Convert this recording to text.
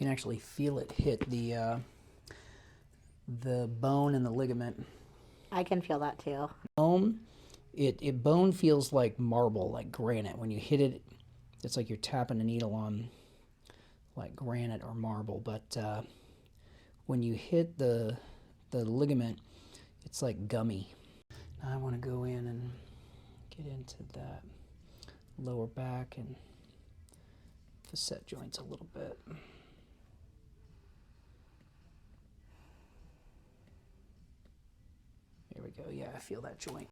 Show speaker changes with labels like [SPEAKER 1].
[SPEAKER 1] can actually feel it hit the bone and the ligament.
[SPEAKER 2] I can feel that too.
[SPEAKER 1] Bone, bone feels like marble, like granite. When you hit it, it's like you're tapping a needle on like granite or marble. But when you hit the ligament, it's like gummy. Now I want to go in and get into that lower back and facet joints a little bit. There we go. Yeah, I feel that joint.